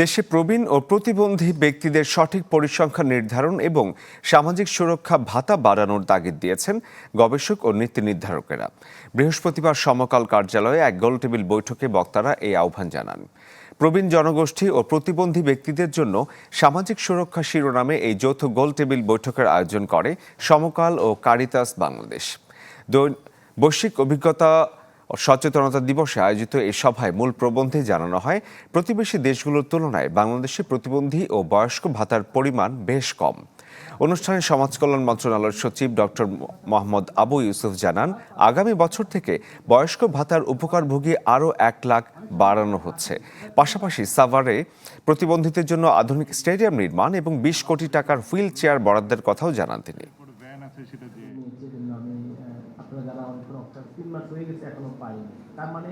দেশে প্রবীণ ও প্রতিবন্ধী ব্যক্তিদের সঠিক পরিসংখ্যান নির্ধারণ এবং সামাজিক সুরক্ষা ভাতা বাড়ানোর তাগিদ দিয়েছেন গবেষক ও নীতি নির্ধারকেরা। বৃহস্পতিবার সমকাল কার্যালয়ে এক গোলটেবিল বৈঠকে বক্তারা এই আহ্বান জানান। প্রবীণ জনগোষ্ঠী ও প্রতিবন্ধী ব্যক্তিদের জন্য সামাজিক সুরক্ষা শিরোনামে এই যৌথ গোলটেবিল বৈঠকের আয়োজন করে সমকাল ও কারিতাস বাংলাদেশ। বৈশ্বিক অভিজ্ঞতা সচেতনতা দিবসে আয়োজিত এই সভায় মূল প্রবন্ধে জানানো হয়, প্রতিবেশী দেশগুলোর তুলনায় বাংলাদেশে প্রতিবন্ধী ও বয়স্ক ভাতার পরিমাণ বেশ কম। অনুষ্ঠানে সমাজ কল্যাণ মন্ত্রণালয়ের সচিব ডক্টর মোহাম্মদ আবু ইউসুফ জানান, আগামী বছর থেকে বয়স্ক ভাতার উপকারভোগী আরও 1 লাখ বাড়ানো হচ্ছে। পাশাপাশি সাভারে প্রতিবন্ধীদের জন্য আধুনিক স্টেডিয়াম নির্মাণ এবং 20 কোটি টাকার হুইল চেয়ার বরাদ্দের কথাও জানান তিনি। আপনারা যারা অনেক 3 মাস হয়ে গেছে এখনো পাইনি, তার মানে